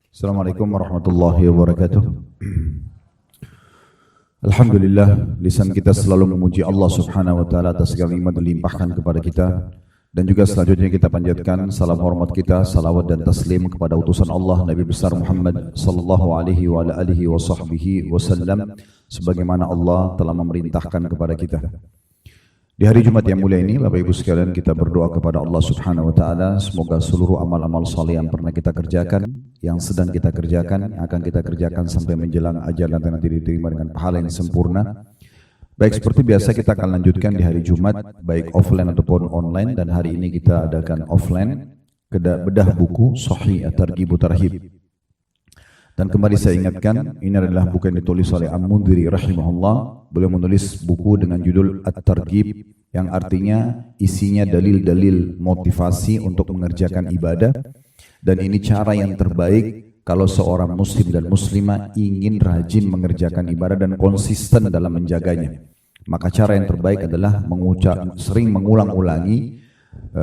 Assalamualaikum warahmatullahi wabarakatuh. Alhamdulillah, lisan kita selalu memuji Allah subhanahu wa ta'ala atas segala nikmat yang dilimpahkan kepada kita. Dan juga selanjutnya kita panjatkan salam hormat kita, salawat dan taslim kepada utusan Allah Nabi besar Muhammad sallallahu alaihi wa alihi wa sahbihi wasallam, sebagaimana Allah telah memerintahkan kepada kita. Di hari Jumat yang mulia ini, Bapak Ibu sekalian, kita berdoa kepada Allah Subhanahu wa taala semoga seluruh amal-amal saleh yang pernah kita kerjakan, yang sedang kita kerjakan, yang akan kita kerjakan sampai menjelang ajal dan nanti diterima dengan pahala yang sempurna. Baik, seperti biasa kita akan lanjutkan di hari Jumat, baik offline ataupun online, dan hari ini kita adakan offline, bedah buku Sahih At-Targhib Tarhib. Dan kembali saya ingatkan, ini adalah buku yang ditulis oleh Al-Mundhiri rahimahullah. Beliau menulis buku dengan judul At-Targhib, yang artinya isinya dalil-dalil motivasi untuk mengerjakan ibadah. Dan ini cara yang terbaik kalau seorang muslim dan muslimah ingin rajin mengerjakan ibadah dan konsisten dalam menjaganya. Maka cara yang terbaik adalah sering mengulang-ulangi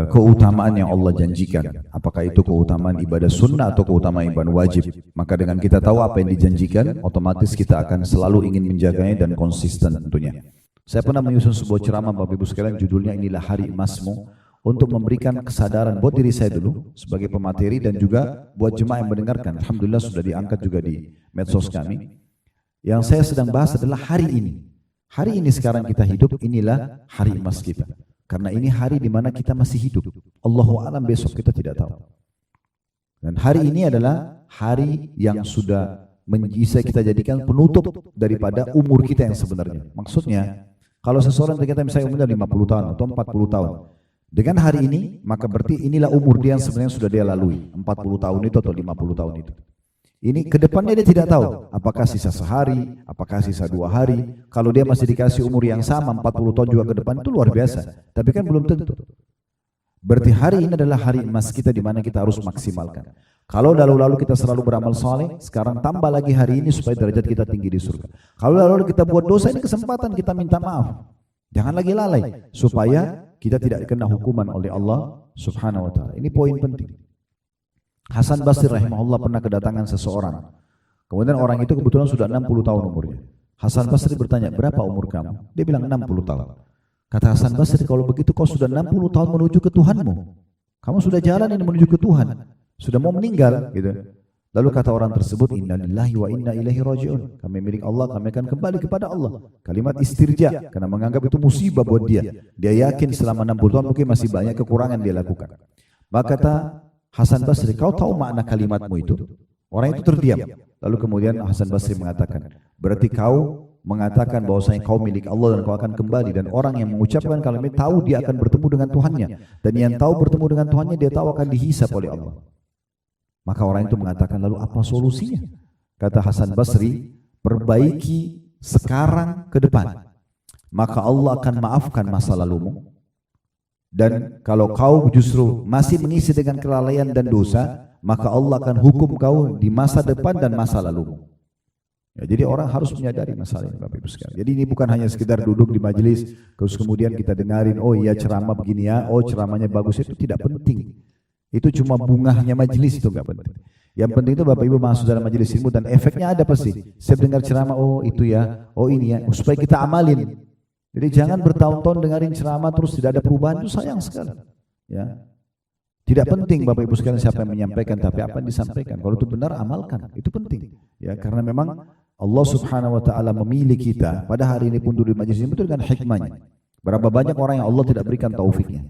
keutamaan yang Allah janjikan. Apakah itu keutamaan ibadah sunnah atau keutamaan ibadah wajib. Maka dengan kita tahu apa yang dijanjikan, otomatis kita akan selalu ingin menjaganya dan konsisten tentunya. Saya pernah menyusun sebuah ceramah Bapak Ibu sekalian, judulnya inilah Hari Emasmu, untuk memberikan kesadaran buat diri saya dulu sebagai pemateri dan juga buat jemaah yang mendengarkan. Alhamdulillah sudah diangkat juga di medsos kami. Yang saya sedang bahas adalah hari ini. Hari ini sekarang kita hidup, inilah hari emas kita. Karena ini hari di mana kita masih hidup. Allahu a'lam, besok kita tidak tahu. Dan hari ini adalah hari yang sudah bisa kita jadikan penutup daripada umur kita yang sebenarnya. Maksudnya, kalau seseorang ternyata misalnya umurnya 50 tahun atau 40 tahun, dengan hari ini, maka berarti inilah umur dia yang sebenarnya sudah dia lalui, 40 tahun itu atau 50 tahun itu. Ini ke depannya dia tidak tahu, apakah sisa sehari, apakah sisa 2 hari. Kalau dia masih dikasih umur yang sama, 40 tahun juga ke depan, itu luar biasa. Tapi kan belum tentu. Berarti hari ini adalah hari emas kita di mana kita harus maksimalkan. Kalau lalu-lalu kita selalu beramal saleh, sekarang tambah lagi hari ini supaya derajat kita tinggi di surga. Kalau lalu kita buat dosa, ini kesempatan kita minta maaf. Jangan lagi lalai, supaya kita tidak kena hukuman oleh Allah Subhanahu wa ta'ala. Ini poin penting. Hasan Basri rahimahullah pernah kedatangan seseorang. Kemudian orang itu kebetulan sudah 60 tahun umurnya. Hasan Basri bertanya, berapa umur kamu? Dia bilang 60 tahun. Kata Hasan Basri, kalau begitu kau sudah 60 tahun menuju ke Tuhanmu. Kamu sudah jalan ini menuju ke Tuhan. Sudah mau meninggal. Gitu. Lalu kata orang tersebut, Inna lillahi wa inna ilaihi raji'un. Kami milik Allah, kami akan kembali kepada Allah. Kalimat istirja, karena menganggap itu musibah buat dia. Dia yakin selama 60 tahun mungkin masih banyak kekurangan dia lakukan. Maka kata Hasan Basri, kau tahu makna kalimatmu itu? Orang itu terdiam. Lalu kemudian Hasan Basri mengatakan, berarti kau mengatakan bahwasanya kau milik Allah dan kau akan kembali. Dan orang yang mengucapkan kalimat tahu dia akan bertemu dengan Tuhannya. Dan yang tahu bertemu dengan Tuhannya, dia tahu akan dihisap oleh Allah. Maka orang itu mengatakan, lalu apa solusinya? Kata Hasan Basri, perbaiki sekarang ke depan. Maka Allah akan maafkan masa lalumu. Dan kalau kau justru masih mengisi dengan kelalaian dan dosa, maka Allah akan hukum kau di masa depan dan masa lalumu. Ya, jadi orang harus menyadari masalah ini Bapak Ibu sekalian. Jadi ini bukan hanya sekedar duduk di majelis, terus kemudian kita dengarin, oh iya ceramah begini ya, oh ceramahnya bagus, itu tidak penting. Itu cuma bungahnya majelis, itu enggak penting. Yang penting itu Bapak Ibu masuk dalam majelis ilmu dan efeknya ada pasti. Saya dengar ceramah, oh itu ya, oh ini ya, supaya kita amalin. Jadi jangan bertahun-tahun dengarin ceramah terus tidak ada perubahan, itu sayang sekali. Ya. Tidak penting Bapak Ibu sekalian siapa yang menyampaikan, tapi apa yang disampaikan. Kalau itu benar, amalkan. Itu penting. Ya, karena memang Allah Subhanahu wa taala memilih kita pada hari ini pun duduk di majelis ini itu dengan hikmahnya. Berapa banyak orang yang Allah tidak berikan taufiknya.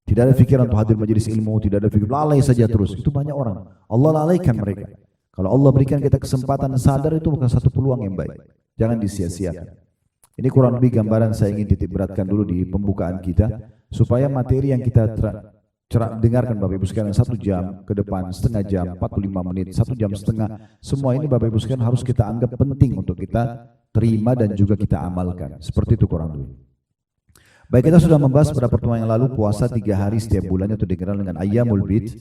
Tidak ada pikiran untuk hadir majelis ilmu, tidak ada pikiran lalai saja terus. Itu banyak orang. Allah lalaikan mereka. Kalau Allah berikan kita kesempatan sadar, itu bukan satu peluang yang baik. Jangan disia-siakan. Ini kurang lebih gambaran saya ingin titik beratkan dulu di pembukaan kita, supaya materi yang kita dengarkan Bapak Ibu sekalian 1 jam ke depan, setengah jam, 45 menit, 1 jam setengah, semua ini Bapak Ibu sekalian harus kita anggap penting untuk kita terima dan juga kita amalkan. Seperti itu kurang lebih. Baik, kita sudah membahas pada pertemuan yang lalu puasa 3 hari setiap bulannya, itu dikenal dengan Ayyamul Bid,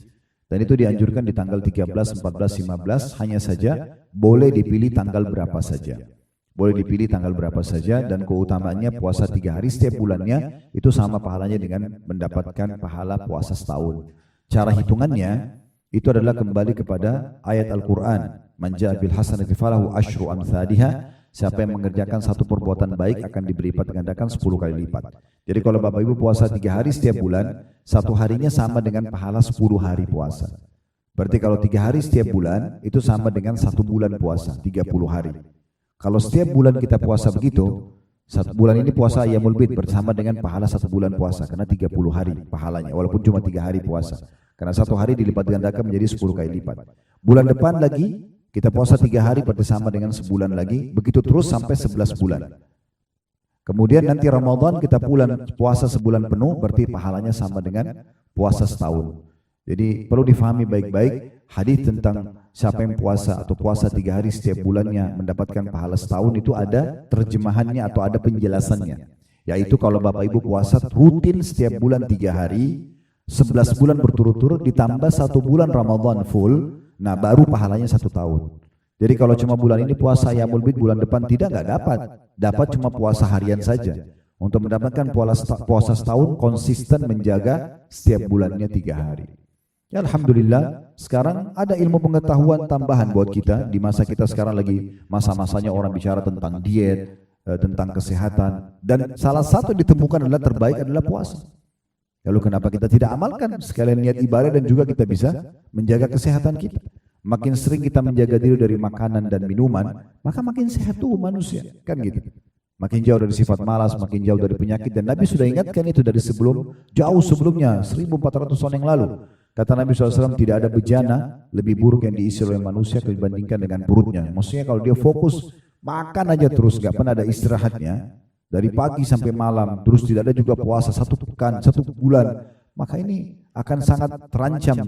dan itu dianjurkan di tanggal 13, 14, 15, hanya saja boleh dipilih tanggal berapa saja. Boleh dipilih tanggal berapa saja, dan keutamaannya puasa 3 hari setiap bulannya itu sama pahalanya dengan mendapatkan pahala puasa setahun. Cara hitungannya, itu adalah kembali kepada ayat Al-Quran. Man ja'a bil hasanati falahu asyru amsalihha. Siapa yang mengerjakan satu perbuatan baik akan diberi lipat gandakan 10 kali lipat. Jadi kalau Bapak Ibu puasa 3 hari setiap bulan, satu harinya sama dengan pahala 10 hari puasa. Berarti kalau 3 hari setiap bulan, itu sama dengan 1 bulan puasa, 30 hari. Kalau setiap bulan kita puasa begitu, 1 bulan ini puasa Ayyamul Bid bersama dengan pahala 1 bulan puasa, karena 30 hari pahalanya, walaupun cuma 3 hari puasa. Karena 1 hari dilipat gandakan menjadi 10 kali lipat. Bulan depan lagi, kita puasa 3 hari berarti sama dengan sebulan lagi, begitu terus sampai 11 bulan. Kemudian nanti Ramadan kita puasa sebulan penuh, berarti pahalanya sama dengan puasa setahun. Jadi perlu difahami baik-baik, hadis tentang siapa yang puasa atau puasa 3 hari setiap bulannya mendapatkan pahala setahun itu ada terjemahannya atau ada penjelasannya. Yaitu kalau Bapak Ibu puasa rutin setiap bulan 3 hari, 11 bulan berturut-turut ditambah 1 bulan Ramadan full, nah baru pahalanya 1 tahun. Jadi kalau cuma bulan ini puasa Ayyamul Bid, bulan depan nggak dapat cuma puasa harian saja. Untuk mendapatkan puasa setahun konsisten menjaga setiap bulannya 3 hari. Ya Alhamdulillah, sekarang ada ilmu pengetahuan tambahan buat kita di masa kita sekarang lagi masa-masanya orang bicara tentang diet, tentang kesehatan, dan salah satu yang ditemukan adalah terbaik adalah puasa. Lalu kenapa kita tidak amalkan? Sekalian niat ibadah dan juga kita bisa menjaga kesehatan kita. Makin sering kita menjaga diri dari makanan dan minuman, maka makin sehat tuh manusia, kan gitu. Makin jauh dari sifat malas, makin jauh dari penyakit, dan Nabi sudah ingatkan itu dari jauh sebelumnya, 1400 tahun yang lalu. Kata Nabi SAW, tidak ada bejana lebih buruk yang diisi oleh manusia dibandingkan dengan perutnya. Maksudnya kalau dia fokus makan aja terus, gak pernah ada istirahatnya, dari pagi sampai malam, terus tidak ada juga puasa 1 pekan, 1 bulan, maka ini akan sangat terancam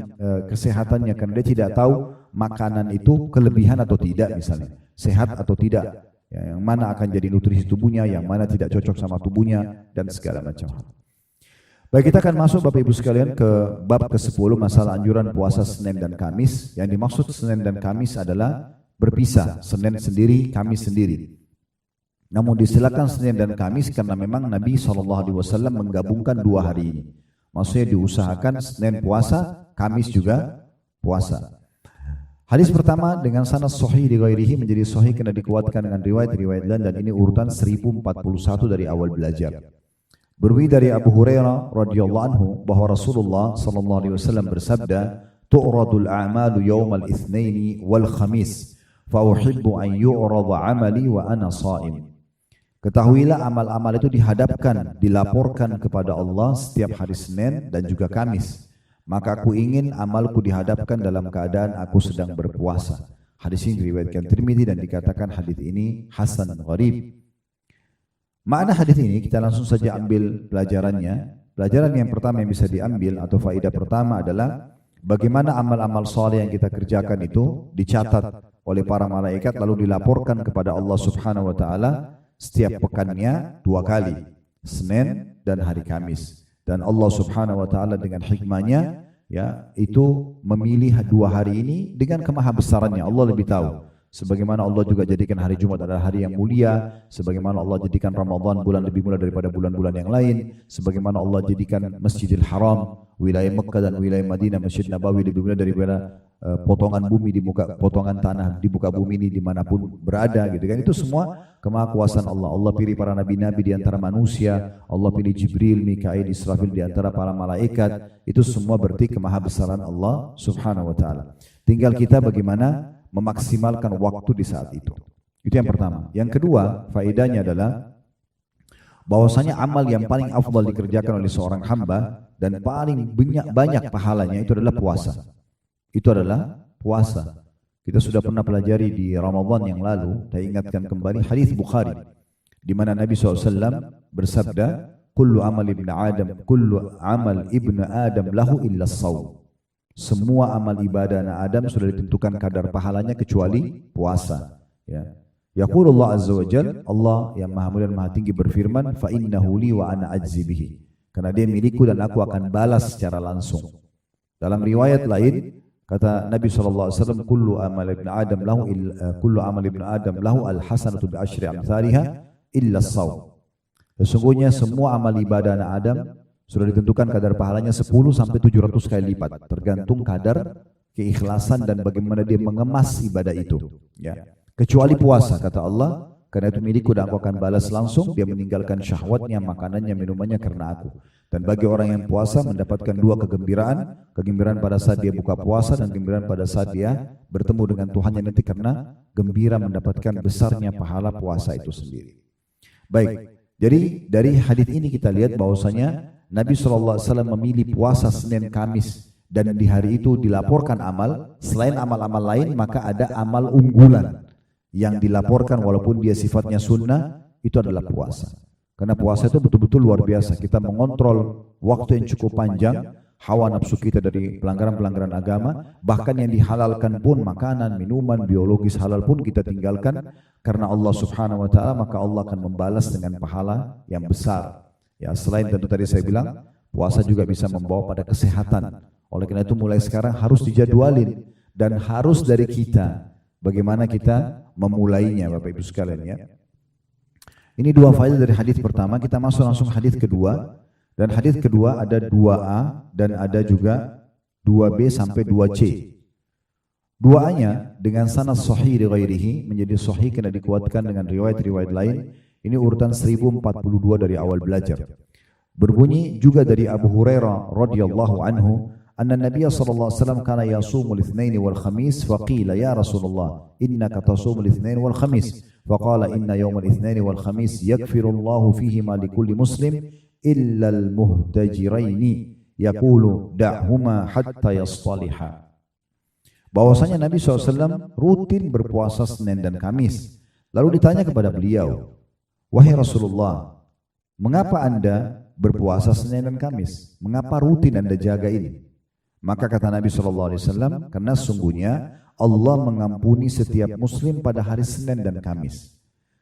kesehatannya, karena dia tidak tahu makanan itu kelebihan atau tidak, misalnya sehat atau tidak, ya, yang mana akan jadi nutrisi tubuhnya, yang mana tidak cocok sama tubuhnya, dan segala macam. Baik, kita akan masuk Bapak Ibu sekalian ke bab ke-10, masalah anjuran puasa Senin dan Kamis. Yang dimaksud Senin dan Kamis adalah berpisah, Senin sendiri, Kamis sendiri. Namun disilakan Senin dan Kamis karena memang Nabi SAW menggabungkan 2 hari ini. Maksudnya diusahakan Senin puasa, Kamis juga puasa. Hadis pertama dengan sanad sahih di ghairihi menjadi sahih karena dikuatkan dengan riwayat-riwayat lain, dan ini urutan 1041 dari awal belajar. Berwi dari Abu Hurairah radhiyallahu anhu bahwa Rasulullah SAW bersabda, "Tu'radul a'malu yawmal itsnaini wal khamis, fa uhibbu an yu'rada 'amali wa ana sha'im." Ketahuilah amal-amal itu dihadapkan, dilaporkan kepada Allah setiap hari Senin dan juga Kamis. Maka aku ingin amalku dihadapkan dalam keadaan aku sedang berpuasa. Hadis ini diriwayatkan Tirmidzi dan dikatakan hadis ini hasan gharib. Makna hadis ini kita langsung saja ambil pelajarannya. Pelajaran yang pertama yang bisa diambil atau faedah pertama adalah bagaimana amal-amal saleh yang kita kerjakan itu dicatat oleh para malaikat lalu dilaporkan kepada Allah Subhanahu wa taala setiap pekannya 2 kali, Senin dan hari Kamis. Dan Allah Subhanahu wa taala dengan hikmahnya ya itu memilih 2 hari ini dengan kemahabesarannya. Allah lebih tahu. Sebagaimana Allah juga jadikan hari Jumat adalah hari yang mulia, sebagaimana Allah jadikan Ramadan bulan lebih mulia daripada bulan-bulan yang lain, sebagaimana Allah jadikan Masjidil Haram, wilayah Mekah dan wilayah Madinah, Masjid Nabawi lebih mulia daripada potongan bumi di muka, potongan tanah di muka bumi ini dimanapun berada, gitu kan. Itu semua kemahakuasaan Allah. Allah pilih para nabi-nabi di antara manusia, Allah pilih Jibril, Mikail, Israfil di antara para malaikat. Itu semua berarti kemahabesaran Allah Subhanahu wa taala. Tinggal kita bagaimana memaksimalkan waktu di saat itu. Itu yang pertama. Yang kedua, faedahnya adalah bahwasanya amal yang paling afdal dikerjakan oleh seorang hamba dan paling banyak pahalanya itu adalah puasa. Itu adalah puasa. Kita sudah pernah pelajari di Ramadan yang lalu, saya ingatkan kembali hadis Bukhari di mana Nabi SAW bersabda, "Kullu amal ibnu Adam lahu illa shaum." Semua amal ibadah anak Adam sudah ditentukan kadar pahalanya kecuali puasa. Ya. Yaqulullah azza wa jalla, Allah yang maha mulia dan maha tinggi berfirman, "Fa innahu li wa ana ajzi bihi." Karena dia milikku dan aku akan balas secara langsung. Dalam riwayat lain kata Nabi SAW, "Kullu amal ibnu Adam lahu al-hasanatu bi asyri amsalha illa as-shaum." Sesungguhnya semua amal ibadah anak Adam sudah ditentukan kadar pahalanya 10 sampai 700 kali lipat, tergantung kadar keikhlasan dan bagaimana dia mengemas ibadah itu. Ya. Kecuali puasa, kata Allah, karena itu milikku dan aku akan balas langsung. Dia meninggalkan syahwatnya, makanannya, minumannya karena aku. Dan bagi orang yang puasa mendapatkan dua kegembiraan. Kegembiraan pada saat dia buka puasa dan kegembiraan pada saat dia bertemu dengan Tuhannya nanti, karena gembira mendapatkan besarnya pahala puasa itu sendiri. Baik, jadi dari hadis ini kita lihat bahwasanya Nabi SAW memilih puasa Senin Kamis, dan di hari itu dilaporkan amal. Selain amal-amal lain, maka ada amal unggulan yang dilaporkan walaupun dia sifatnya sunnah, itu adalah puasa. Karena puasa itu betul-betul luar biasa. Kita mengontrol waktu yang cukup panjang, hawa nafsu kita dari pelanggaran-pelanggaran agama, bahkan yang dihalalkan pun, makanan, minuman, biologis halal pun kita tinggalkan karena Allah Subhanahu wa taala, maka Allah akan membalas dengan pahala yang besar. Ya, selain tentu tadi saya bilang, puasa juga bisa membawa pada kesehatan. Oleh karena itu mulai sekarang harus dijadwalin dan harus dari kita. Bagaimana kita memulainya, Bapak Ibu sekalian ya. Ini dua faedah dari hadis pertama. Kita masuk langsung hadis kedua. Dan hadis kedua ada 2A dan ada juga 2B sampai 2C. 2A-nya dengan sanad sahih li ghairihi, menjadi sahih karena dikuatkan dengan riwayat-riwayat lain. Ini urutan 1042 dari awal belajar. Berbunyi juga dari Abu Hurairah radhiyallahu anhu, anna Nabiy sallallahu alaihi wasallam kana yasumul itsnain wal khamis, faqila ya Rasulullah innaka tasumul itsnain wal khamis, faqala inna yawmal itsnain wal khamis yaghfirullahu fihi ma likulli muslim illa al muhtajiraini yaqulu da'huma hatta yastaliha. Bahwasanya Nabi SAW rutin berpuasa Senin dan Kamis. Lalu ditanya kepada beliau, wahai Rasulullah, mengapa anda berpuasa Senin dan Kamis? Mengapa rutin anda jaga ini? Maka kata Nabi SAW, karena sungguhnya Allah mengampuni setiap muslim pada hari Senin dan Kamis,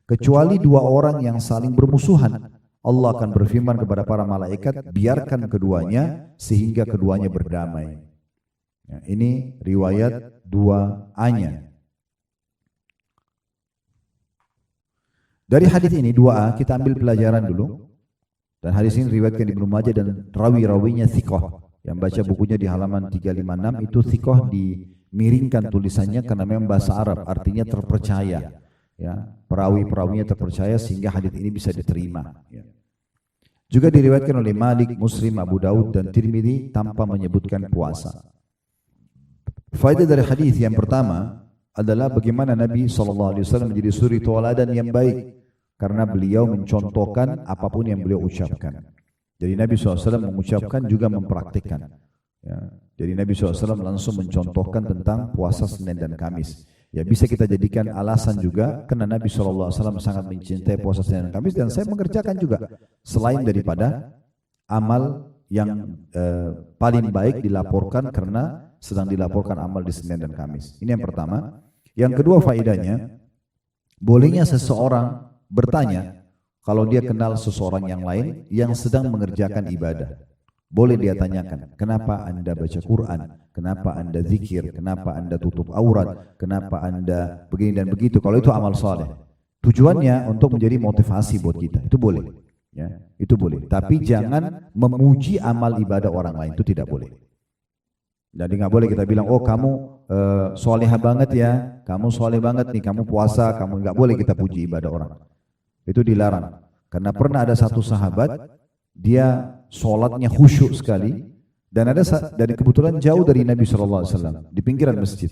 kecuali dua orang yang saling bermusuhan. Allah akan berfirman kepada para malaikat, biarkan keduanya sehingga keduanya berdamai. Ya, ini riwayat 2A-nya. Dari hadis ini 2A kita ambil pelajaran dulu. Dan hadis ini riwayatkan Ibnu Majah dan rawi-rawinya thiqah. Yang baca bukunya di halaman 356 itu thiqah dimiringkan tulisannya karena memang bahasa Arab, artinya terpercaya. Ya, perawi-perawinya terpercaya sehingga hadis ini bisa diterima. Ya. Juga diriwayatkan oleh Malik, Muslim, Abu Daud dan Tirmidzi tanpa menyebutkan puasa. Faedah dari hadis yang pertama adalah bagaimana Nabi SAW menjadi suri tauladan yang baik karena beliau mencontohkan apapun yang beliau ucapkan. Jadi Nabi SAW mengucapkan juga mempraktikkan. Ya. Jadi Nabi SAW langsung mencontohkan tentang puasa Senin dan Kamis. Ya, bisa kita jadikan alasan juga karena Nabi SAW sangat mencintai puasa Senin dan Kamis, dan saya mengerjakan juga selain daripada amal yang paling baik dilaporkan karena sedang dilaporkan amal di Senin dan Kamis. Ini yang pertama. Yang kedua faedahnya, bolehnya seseorang bertanya kalau dia kenal seseorang yang lain yang sedang mengerjakan ibadah. Boleh dia tanyakan, kenapa anda baca Quran, kenapa anda zikir, kenapa anda tutup aurat, kenapa anda begini dan begitu. Kalau itu amal saleh, tujuannya untuk menjadi motivasi buat kita, itu boleh. Ya, itu boleh. Tapi jangan memuji amal ibadah orang lain, itu tidak boleh. Jadi nggak boleh kita bilang, oh kamu soleha banget ya, kamu soleh banget nih, kamu puasa, kamu nggak boleh kita puji ibadah orang. Itu dilarang. Karena pernah ada satu sahabat, dia sholatnya khusyuk sekali, dan dari kebetulan jauh dari Nabi SAW di pinggiran masjid.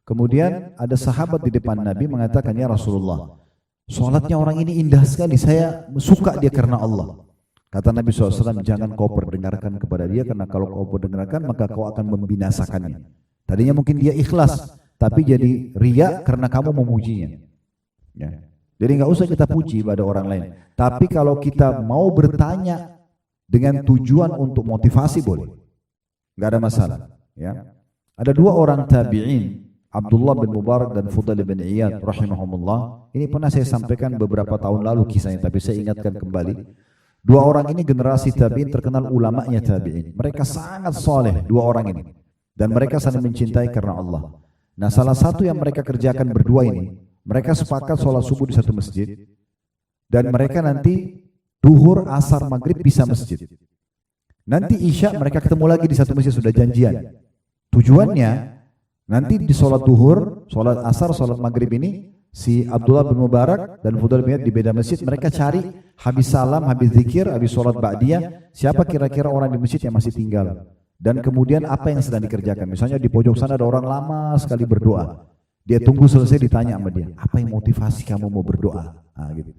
Kemudian ada sahabat di depan Nabi mengatakan, ya Rasulullah, sholatnya orang ini indah sekali, saya suka dia karena Allah. Kata Nabi SAW, jangan kau perdengarkan kepada dia, karena kalau kau perdengarkan maka kau akan membinasakannya. Tadinya mungkin dia ikhlas, tapi jadi riya karena kamu memujinya. Ya. Jadi nggak usah kita puji pada orang lain. Tapi kalau kita mau bertanya dengan tujuan untuk motivasi boleh, nggak ada masalah. Ya. Ada dua orang tabi'in, Abdullah bin Mubarak dan Fudail bin Iyad rahimahumullah. Ini pernah saya sampaikan beberapa tahun lalu kisahnya, tapi saya ingatkan kembali. Dua orang ini generasi tabi'in terkenal ulamanya tabi'in. Mereka sangat soleh, dua orang ini. Dan mereka saling mencintai karena Allah. Nah, salah satu yang mereka kerjakan berdua ini, mereka sepakat sholat subuh di satu masjid, dan mereka nanti duhur, asar, maghrib bisa masjid. Nanti isya mereka ketemu lagi di satu masjid, sudah janjian. Tujuannya Nanti di sholat duhur, sholat asar, sholat maghrib ini si Abdullah bin Mubarak dan Fudail bin Iyad di beda masjid, mereka cari habis salam, habis zikir, habis sholat ba'diyah, siapa kira-kira orang di masjid yang masih tinggal. Dan kemudian apa yang sedang dikerjakan. Misalnya di pojok sana ada orang lama sekali berdoa. Dia tunggu selesai, ditanya sama dia, apa yang motivasi kamu mau berdoa? Nah, gitu.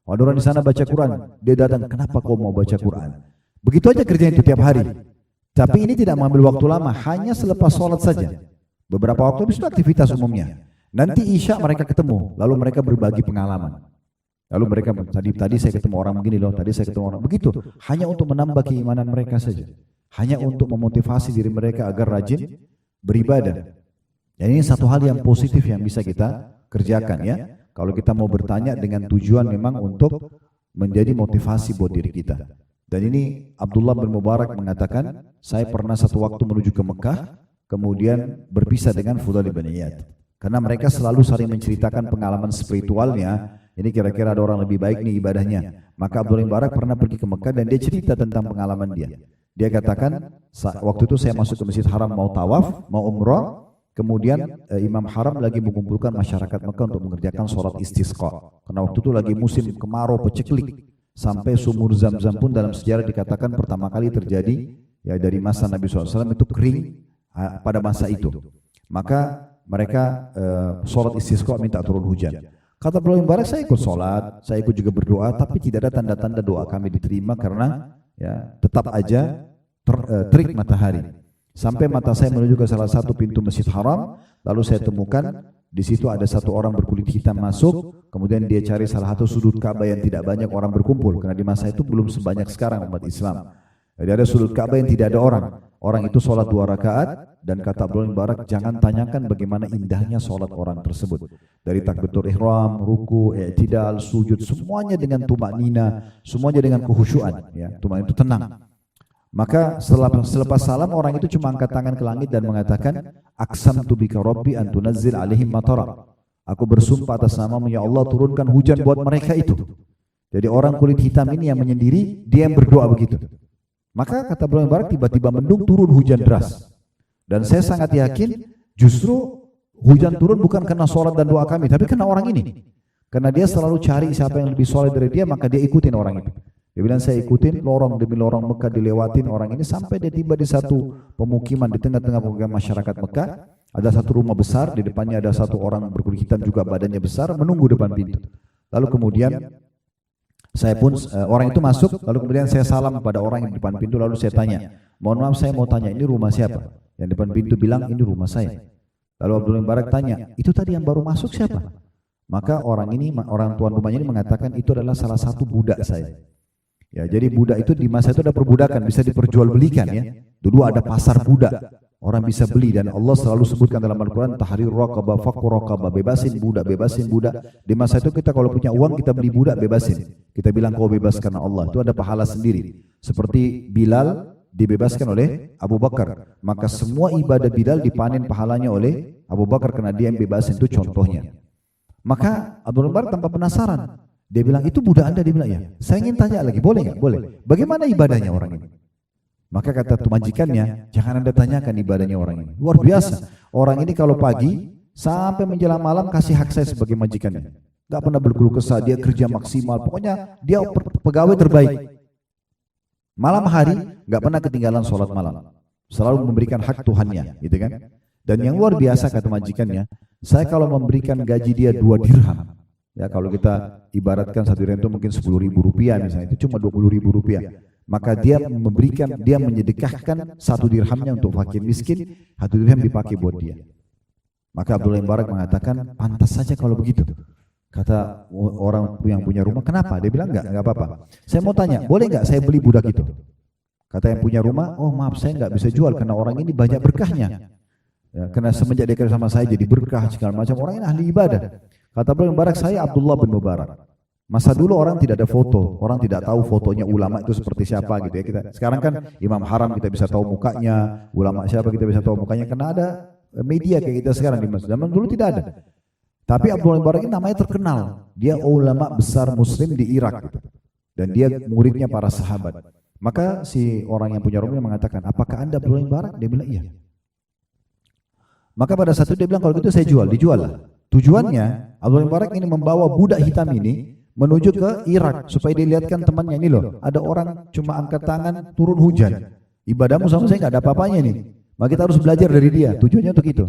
Ada orang di sana baca Quran, dia datang, kenapa kau mau baca Quran? Begitu aja kerjanya itu tiap hari. Tapi ini tidak mengambil waktu lama, hanya selepas sholat saja. Beberapa waktu itu aktivitas umumnya. Nanti Isya mereka ketemu, lalu mereka berbagi pengalaman. Lalu mereka tadi saya ketemu orang begini loh, tadi saya ketemu orang begitu. Hanya untuk menambah keimanan mereka saja. Hanya untuk memotivasi diri mereka agar rajin beribadah. Dan ini satu hal yang positif yang bisa kita kerjakan ya. Kalau kita mau bertanya dengan tujuan memang untuk menjadi motivasi buat diri kita. Dan ini Abdullah bin Mubarak mengatakan, saya pernah satu waktu menuju ke Mekah, kemudian berpisah dengan Fudail bin Iyad. Karena mereka selalu saling menceritakan pengalaman spiritualnya. Ini kira-kira ada orang lebih baik nih ibadahnya. Maka Abdullah bin Mubarak pernah pergi ke Mekah dan dia cerita tentang pengalaman dia. Dia katakan, waktu itu saya masuk ke Masjid Haram mau tawaf, mau umrah. Kemudian Imam Haram lagi mengumpulkan masyarakat Mekah untuk mengerjakan sholat istisqa. Karena waktu itu lagi musim kemarau peceklik. Sampai sumur Zam-Zam pun dalam sejarah dikatakan pertama kali terjadi ya dari masa Nabi SAW itu kering pada masa itu. Maka mereka sholat istisqa minta turun hujan. Kata Abdullah bin Mubarak, saya ikut sholat, saya ikut juga berdoa, tapi tidak ada tanda-tanda doa kami diterima karena ya tetap aja terik matahari. Sampai mata saya menuju ke salah satu pintu Masjid Haram, lalu saya temukan di situ ada satu orang berkulit hitam masuk, kemudian dia cari salah satu sudut Ka'bah yang tidak banyak orang berkumpul, karena di masa itu belum sebanyak sekarang umat Islam. Jadi ada sudut Ka'bah yang tidak ada orang. Orang itu sholat 2 rakaat dan kata Abdullah bin Mubarak, jangan tanyakan bagaimana indahnya sholat orang tersebut. Dari takbiratul ihram, ruku, i'tidal, sujud, semuanya dengan tumanina, semuanya dengan kekhusyuan. Ya, tumanina itu tenang. Maka selepas salam orang itu cuma angkat tangan ke langit dan mengatakan, aqsamtu bika rabbi an tunazzil alaihim matara. Aku bersumpah atas namamu ya Allah, turunkan hujan buat mereka itu. Jadi orang kulit hitam ini yang menyendiri, dia yang berdoa begitu. Maka kata Abdullah bin Mubarak, tiba-tiba mendung, turun hujan deras. Dan saya sangat yakin justru hujan turun bukan karena sholat dan doa kami, tapi karena orang ini. Karena dia selalu cari siapa yang lebih soleh dari dia, maka dia ikutin orang itu. Dia bilang, saya ikutin lorong demi lorong Mekah, dilewatin orang ini sampai dia tiba di satu pemukiman, di tengah-tengah pemukiman masyarakat Mekah. Ada satu rumah besar, di depannya ada satu orang berkulit hitam juga badannya besar, menunggu depan pintu. Lalu kemudian saya pun, orang itu masuk, lalu kemudian saya salam kepada orang yang di depan pintu, lalu saya tanya, mohon maaf saya mau tanya, ini rumah siapa? Yang depan pintu bilang, ini rumah saya. Lalu Abdullah bin Mubarak tanya, itu tadi yang baru masuk siapa? Maka orang tuan rumahnya ini mengatakan, itu adalah salah satu budak saya. Ya, jadi budak itu di masa itu ada perbudakan, bisa diperjualbelikan ya. Dulu ada pasar budak, orang bisa beli, dan Allah selalu sebutkan dalam Al-Quran, tahrir raqabah, fakku raqabah, bebasin budak, bebasin budak. Di masa itu kita kalau punya uang kita beli budak, bebasin. Kita bilang kau bebas karena Allah, itu ada pahala sendiri. Seperti Bilal dibebaskan oleh Abu Bakar, maka semua ibadah Bilal dipanen pahalanya oleh Abu Bakar karena dia yang bebasin, itu contohnya. Maka Abdul Mubarak tanpa penasaran, dia bilang, itu budak Anda? Dia bilang, ya. Saya ingin tanya lagi, boleh nggak? Boleh. Bagaimana ibadahnya orang ini? Maka kata majikannya, jangan Anda tanyakan ibadahnya orang ini. Luar biasa. Orang ini kalau pagi sampai menjelang malam kasih hak saya sebagai majikannya. Gak pernah berkeluh kesah, dia kerja maksimal. Pokoknya dia pegawai terbaik. Malam hari gak pernah ketinggalan sholat malam. Selalu memberikan hak Tuhannya, gitu kan? Dan yang luar biasa kata majikannya, saya kalau memberikan gaji dia 2 dirham. Ya, kalau kita ibaratkan 1 dirham itu mungkin 10.000 rupiah misalnya, itu cuma 20.000 rupiah. Maka dia menyedekahkan 1 dirhamnya untuk fakir miskin, 1 dirham dipakai buat dia. Maka Abdullah bin Mubarak mengatakan, pantas saja kalau begitu. Kata orang yang punya rumah, kenapa? Dia bilang, enggak apa-apa. Saya mau tanya, boleh enggak saya beli budak itu? Kata yang punya rumah, oh maaf saya enggak bisa jual karena orang ini banyak berkahnya. Ya, karena semenjak dia kerja sama saya jadi berkah segala macam, orang ini ahli ibadah. Kata Abdullah bin Mubarak, saya Abdullah bin Mubarak. Masa dulu orang tidak ada foto, orang tidak tahu fotonya ulama itu seperti siapa gitu ya. Sekarang kan Imam Haram kita bisa tahu mukanya, ulama siapa kita bisa tahu mukanya karena ada media kayak kita sekarang di masjid. Zaman dulu tidak ada. Tapi Abdullah bin Mubarak ini namanya terkenal. Dia ulama besar muslim di Irak gitu. Dan dia muridnya para sahabat. Maka si orang yang punya rumahnya mengatakan, apakah Anda Abdullah bin Mubarak? Dia bilang iya. Maka pada saat itu dia bilang, kalau gitu saya jual. Dijual lah. Tujuannya Abdullah bin Mubarak ini membawa budak hitam ini menuju ke Irak supaya dilihatkan temannya, ini loh, ada orang cuma angkat tangan turun hujan. Ibadahmu sama saya nggak ada apa-apanya nih. Maka kita harus belajar dari dia. Tujuannya untuk itu.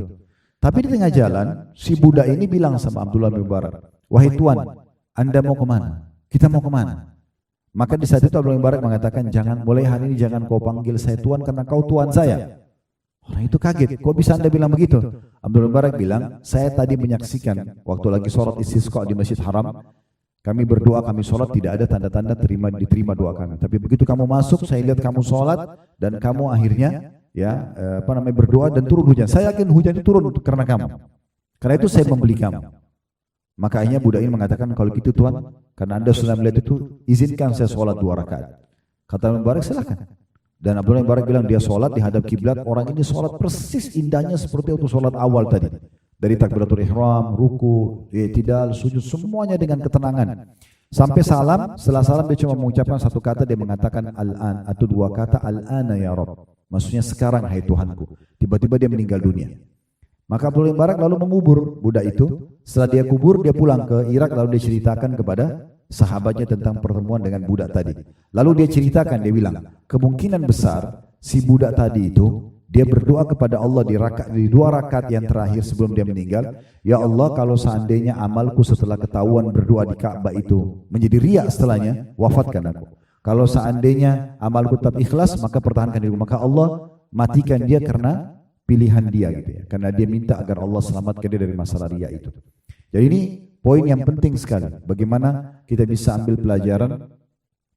Tapi di tengah jalan si budak ini bilang sama Abdullah bin Mubarak, wahai tuan, Anda mau kemana? Kita mau kemana? Maka di saat itu Abdullah bin Mubarak mengatakan, jangan, mulai hari ini jangan kau panggil saya tuan karena kau tuan saya. Orang itu kaget, kok bisa Anda bilang begitu? Abdullah bin Mubarak bilang, saya tadi menyaksikan waktu lagi sholat istisqa di Masjid Haram, kami berdoa, kami sholat, tidak ada tanda-tanda diterima doa kami. Tapi begitu kamu masuk, saya lihat kamu sholat dan kamu akhirnya berdoa dan turun hujan. Saya yakin hujan itu turun karena kamu. Karena itu saya membeli kamu. Maka akhirnya budak ini mengatakan, kalau gitu tuan, karena Anda sudah melihat itu, izinkan saya sholat 2 rakaat. Kata Abdullah bin Mubarak, silakan. Dan Abdullah bin Mubarak bilang dia sholat di hadap kiblat. Orang ini sholat persis indahnya seperti waktu sholat awal tadi. Dari takbiratul ihram, ruku, i'tidal, sujud, semuanya dengan ketenangan. Sampai salam, setelah salam dia cuma mengucapkan 1 kata, dia mengatakan al-an, atau 2 kata al-ana ya Rabb. Maksudnya sekarang hai Tuhanku. Tiba-tiba dia meninggal dunia. Maka Abdullah bin Mubarak lalu mengubur budak itu. Setelah dia kubur, dia pulang ke Irak, lalu dia ceritakan kepada sahabatnya tentang pertemuan dengan budak tadi. Lalu dia ceritakan, dia bilang, kemungkinan besar si budak tadi itu dia berdoa kepada Allah di 2 rakaat yang terakhir sebelum dia meninggal, ya Allah, kalau seandainya amalku setelah ketahuan berdoa di Ka'bah itu menjadi riya setelahnya, wafatkan aku. Kalau seandainya amalku tetap ikhlas, maka pertahankan diriku. Maka Allah matikan dia karena pilihan dia gitu ya. Karena dia minta agar Allah selamatkan dia dari masalah riya itu. Jadi ini poin yang penting sekali. Bagaimana kita bisa ambil pelajaran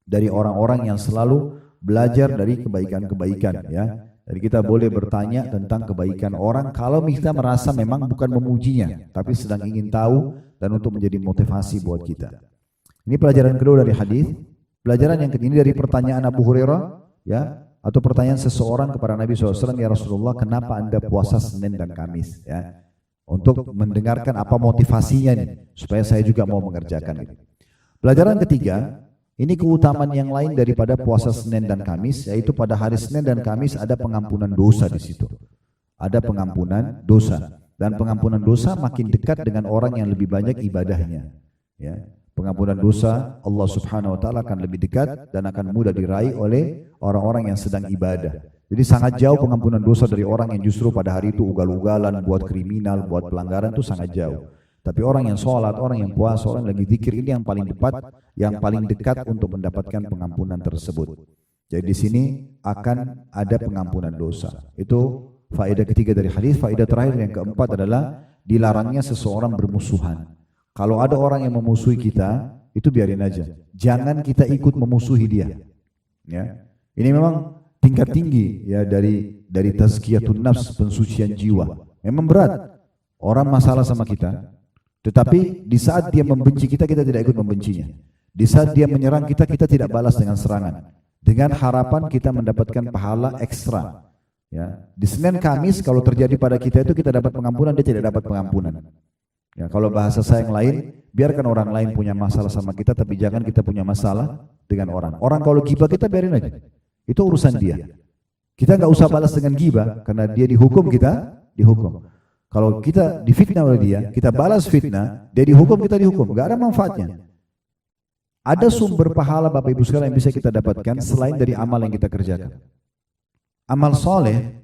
dari orang-orang yang selalu belajar dari kebaikan-kebaikan ya. Jadi kita boleh bertanya tentang kebaikan orang kalau kita merasa memang bukan memujinya, tapi sedang ingin tahu dan untuk menjadi motivasi buat kita. Ini pelajaran kedua dari hadis. Pelajaran yang ketiga dari pertanyaan Abu Hurairah ya, atau pertanyaan seseorang kepada Nabi SAW, ya Rasulullah, kenapa Anda puasa Senin dan Kamis ya? Untuk mendengarkan apa motivasinya nih, supaya saya juga mau mengerjakan itu. Pelajaran ketiga, ini keutamaan yang lain daripada puasa Senin dan Kamis, yaitu pada hari Senin dan Kamis ada pengampunan dosa di situ. Ada pengampunan dosa, dan pengampunan dosa makin dekat dengan orang yang lebih banyak ibadahnya. Ya, pengampunan dosa Allah Subhanahu Wa Taala akan lebih dekat dan akan mudah diraih oleh orang-orang yang sedang ibadah. Jadi sangat jauh pengampunan dosa dari orang yang justru pada hari itu ugal-ugalan, buat kriminal, buat pelanggaran, itu sangat jauh. Tapi orang yang sholat, orang yang puasa, orang yang lagi zikir, ini yang paling dekat untuk mendapatkan pengampunan tersebut. Jadi di sini akan ada pengampunan dosa. Itu faedah ketiga dari hadis. Faedah terakhir yang keempat adalah dilarangnya seseorang bermusuhan. Kalau ada orang yang memusuhi kita, itu biarin aja. Jangan kita ikut memusuhi dia. Ya, ini memang tingkat tinggi ya dari tazkiyatun nafs, pensucian jiwa. Memang berat. Orang masalah sama kita. Tetapi di saat dia membenci kita, kita tidak ikut membencinya. Di saat dia menyerang kita, kita tidak balas dengan serangan. Dengan harapan kita mendapatkan pahala ekstra. Ya. Di Senin Kamis kalau terjadi pada kita itu kita dapat pengampunan, dia tidak dapat pengampunan. Ya, kalau bahasa saya yang lain, biarkan orang lain punya masalah sama kita, tapi jangan kita punya masalah dengan orang. Orang kalau gibah kita biarin aja. Itu urusan dia. Kita nggak usah balas dengan gibah, karena dia dihukum, kita dihukum. Kalau kita difitnah oleh dia, kita balas fitnah, dia dihukum, kita dihukum. Gak ada manfaatnya. Ada sumber pahala Bapak Ibu sekalian yang bisa kita dapatkan selain dari amal yang kita kerjakan. Amal soleh,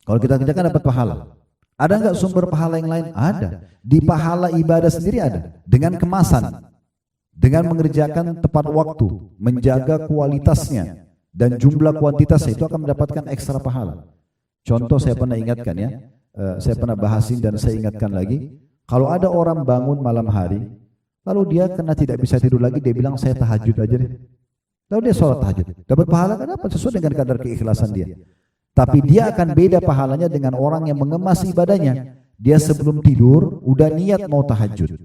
kalau kita kerjakan dapat pahala. Ada nggak sumber pahala yang lain? Ada. Di pahala ibadah sendiri ada. Dengan kemasan, dengan mengerjakan tepat waktu, menjaga kualitasnya dan jumlah kuantitasnya, itu akan mendapatkan ekstra pahala. Contoh saya pernah ingatkan ya. Saya pernah bahasin dan saya ingatkan lagi, kalau ada orang bangun malam hari, lalu dia karena tidak bisa tidur lagi, dia bilang saya tahajud aja deh. Lalu dia sholat tahajud, dapat pahala kan? Dapat sesuai dengan kadar keikhlasan dia. Tapi dia akan beda pahalanya dengan orang yang mengemas ibadahnya. Dia sebelum tidur udah niat mau tahajud.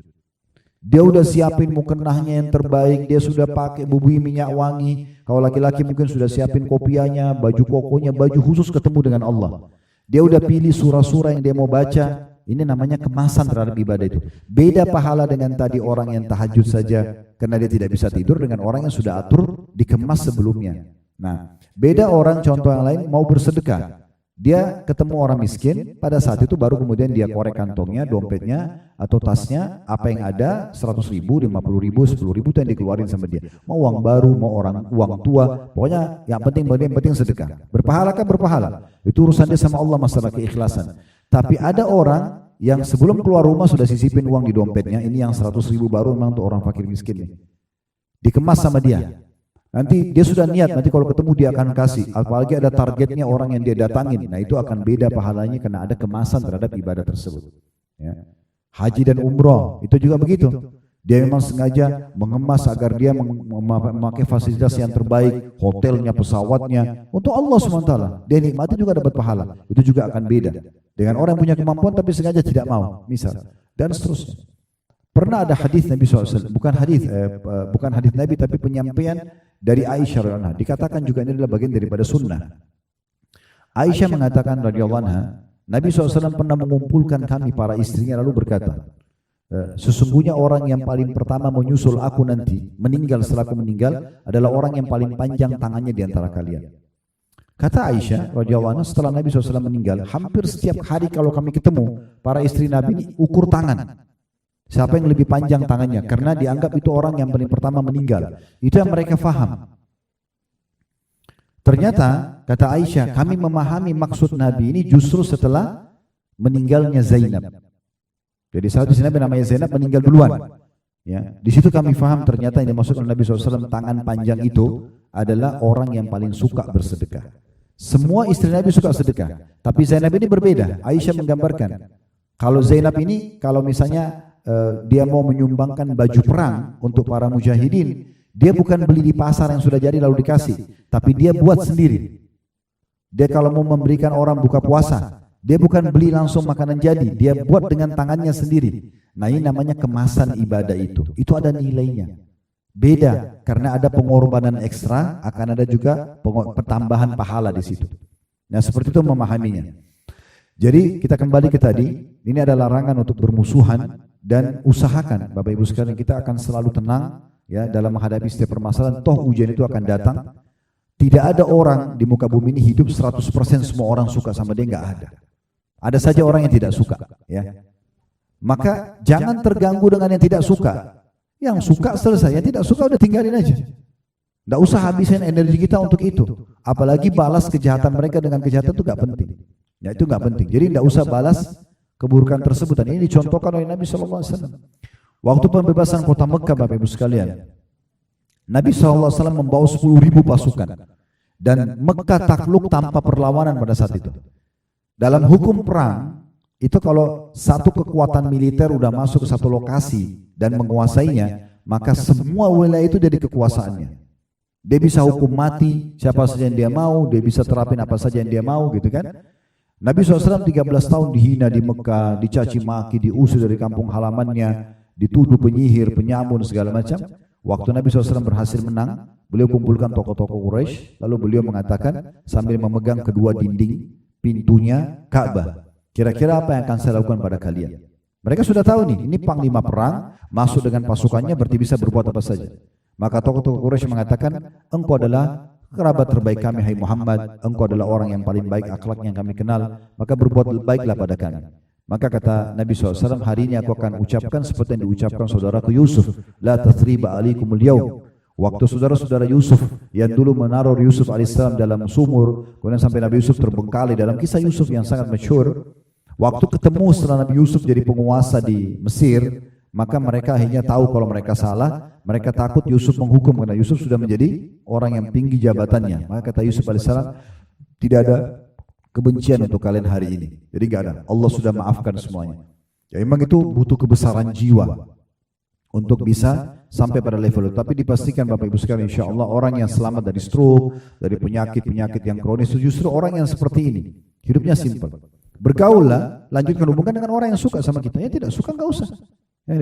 Dia udah siapin mukenahnya yang terbaik, dia sudah pakai bubui minyak wangi. Kalau laki-laki mungkin sudah siapin kopiahnya, baju kokonya, baju khusus ketemu dengan Allah. Dia udah pilih surah-surah yang dia mau baca. Ini namanya kemasan terhadap ibadah itu. Beda pahala dengan tadi orang yang tahajud saja karena dia tidak bisa tidur, dengan orang yang sudah atur dikemas sebelumnya. Nah, beda orang contoh yang lain mau bersedekah. Dia ketemu orang miskin, pada saat itu baru kemudian dia korek kantongnya, dompetnya, atau tasnya, apa yang ada, 100.000, 50.000, 10.000 itu yang dikeluarin sama dia. Mau uang baru, mau uang tua, pokoknya yang penting sedekah. Berpahalakah? Berpahala. Itu urusan dia sama Allah, masalah keikhlasan. Tapi ada orang yang sebelum keluar rumah sudah sisipin uang di dompetnya, ini yang 100.000 baru memang untuk orang fakir miskin nih. Dikemas sama dia. Nanti dia sudah niat, nanti kalau ketemu dia akan kasih. Apalagi ada targetnya orang yang dia datangin. Nah itu akan beda pahalanya karena ada kemasan terhadap ibadah tersebut. Ya. Haji dan umroh itu juga begitu. Dia memang sengaja mengemas agar dia memakai fasilitas yang terbaik, hotelnya, pesawatnya, untuk Allah SWT. Dia nikmati juga dapat pahala. Itu juga akan beda. Dengan orang yang punya kemampuan tapi sengaja tidak mau, misal. Dan seterusnya. Pernah ada hadis Nabi SAW, bukan hadis Nabi tapi penyampaian dari Aisyah radhiyallahu anha. Dikatakan juga ini adalah bagian daripada sunnah. Aisyah mengatakan radhiyallahu anha, Nabi SAW pernah mengumpulkan kami para istrinya lalu berkata, sesungguhnya orang yang paling pertama menyusul aku nanti, meninggal setelah aku meninggal, adalah orang yang paling panjang tangannya di antara kalian. Kata Aisyah radhiyallahu anha, setelah Nabi SAW meninggal, hampir setiap hari kalau kami ketemu, para istri Nabi ini ukur tangan. Siapa yang lebih panjang tangannya? Karena dianggap itu orang yang paling pertama meninggal. Itu yang mereka faham. Ternyata, kata Aisyah, kami memahami maksud Nabi ini justru setelah meninggalnya Zainab. Jadi saat itu Nabi namanya Zainab meninggal duluan. Ya, di situ kami faham ternyata yang dimaksud oleh Nabi SAW tangan panjang itu adalah orang yang paling suka bersedekah. Semua istri Nabi suka sedekah, tapi Zainab ini berbeda. Aisyah menggambarkan, kalau Zainab ini, kalau misalnya dia mau menyumbangkan baju perang untuk para mujahidin, dia bukan beli di pasar yang sudah jadi lalu dikasih, tapi dia buat sendiri. Dia kalau mau memberikan orang buka puasa, dia bukan beli langsung makanan jadi, dia buat dengan tangannya sendiri. Nah ini namanya kemasan ibadah itu ada nilainya. Beda, karena ada pengorbanan ekstra, akan ada juga pertambahan pahala di situ. Nah seperti itu memahaminya. Jadi kita kembali ke tadi, ini adalah larangan untuk bermusuhan. Dan usahakan Bapak Ibu sekalian kita akan selalu tenang ya dalam menghadapi setiap permasalahan. Toh ujian itu akan datang. Tidak ada orang di muka bumi ini hidup 100% semua orang suka sama dia, enggak ada. Ada saja orang yang tidak suka ya. Maka jangan terganggu dengan yang tidak suka. Yang suka selesai, yang tidak suka udah tinggalin aja. Enggak usah habisin energi kita untuk itu. Apalagi balas kejahatan mereka dengan kejahatan itu enggak penting. Ya itu enggak penting. Jadi enggak usah balas keburukan tersebut. Dan ini dicontohkan oleh Nabi SAW. Waktu pembebasan kota Mekah Bapak Ibu sekalian, Nabi SAW membawa 10.000 pasukan. Dan Mekah takluk tanpa perlawanan pada saat itu. Dalam hukum perang, itu kalau satu kekuatan militer udah masuk ke satu lokasi dan menguasainya, maka semua wilayah itu jadi kekuasaannya. Dia bisa hukum mati siapa saja yang dia mau, dia bisa terapin apa saja yang dia mau gitu kan. Nabi SAW 13 tahun dihina di Mekah, dicaci maki, diusir dari kampung halamannya, dituduh penyihir, penyamun segala macam. Waktu Nabi SAW berhasil menang, beliau kumpulkan tokoh-tokoh Quraisy, lalu beliau mengatakan sambil memegang kedua dinding pintunya Ka'bah, kira-kira apa yang akan saya lakukan pada kalian? Mereka sudah tahu nih, ini panglima perang, masuk dengan pasukannya berarti bisa berbuat apa saja. Maka tokoh-tokoh Quraisy mengatakan, engkau adalah kerabat terbaik kami, hai Muhammad, engkau adalah orang yang paling baik akhlaknya yang kami kenal, maka berbuat baiklah pada kami. Maka kata Nabi SAW, hari ini aku akan ucapkan seperti yang diucapkan saudaraku Yusuf, la tathriba alikumul yaum. Waktu saudara-saudara Yusuf yang dulu menaruh Yusuf alaihissalam dalam sumur, kemudian sampai Nabi Yusuf terbengkalai dalam kisah Yusuf yang sangat masyhur. Waktu ketemu setelah Nabi Yusuf jadi penguasa di Mesir, maka mereka akhirnya tahu kalau mereka salah. Mereka takut Yusuf menghukum karena Yusuf sudah menjadi orang yang tinggi jabatannya. Maka kata Yusuf alaihissalam, tidak ada kebencian untuk kalian hari ini. Jadi enggak ada. Allah sudah maafkan semuanya. Ya memang itu butuh kebesaran jiwa untuk bisa sampai pada level itu. Tapi dipastikan Bapak Ibu sekalian, insya Allah orang yang selamat dari stroke, dari penyakit-penyakit yang kronis itu justru orang yang seperti ini. Hidupnya simpel. Bergaullah, lanjutkan hubungan dengan orang yang suka sama kita. Ya tidak suka enggak usah. Ya,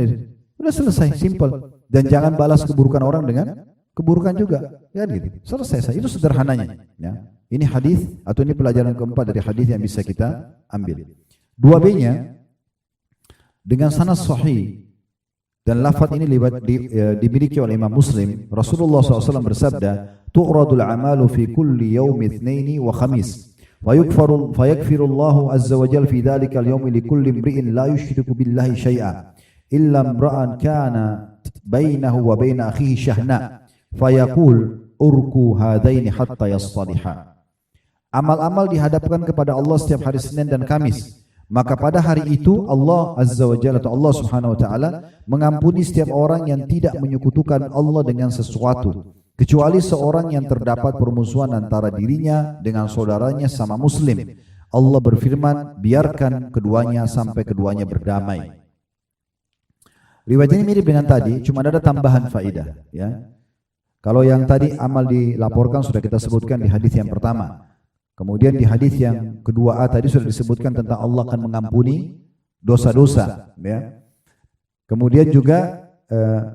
sudah selesai, simpel. Dan jangan balas keburukan orang dengan keburukan juga. Ya gitu. Selesai saja. Itu sederhananya. Ya. Ini hadis atau ini pelajaran keempat dari hadis yang bisa kita ambil. 2B-nya dengan sanad sahih dan lafaz ini dimiliki oleh Imam Muslim. Rasulullah SAW bersabda, "Tu'radul a'malu fi kulli yaumi itsnaini wa khamis, fayakfirullahu azza wa jalla fi dzalikal yaumi likulli imri'in la yusyriku billahi syai'a illa imra'an kana bainahu wa baina akhihi syahna fayaqul urku hadaini hatta yastaliha. Amal-amal dihadapkan kepada Allah setiap hari Senin dan Kamis. Maka pada hari itu Allah Azza wa Jalla atau Allah Subhanahu wa taala mengampuni setiap orang yang tidak menyekutukan Allah dengan sesuatu kecuali seorang yang terdapat permusuhan antara dirinya dengan saudaranya sama muslim. Allah berfirman, biarkan keduanya sampai keduanya berdamai. Riwayat ini mirip dengan tadi, cuma ada tambahan faedah, ya. Kalau yang tadi amal dilaporkan sudah kita sebutkan di hadis yang pertama. Kemudian di hadis yang kedua A tadi sudah disebutkan tentang Allah akan mengampuni dosa-dosa, ya. Kemudian juga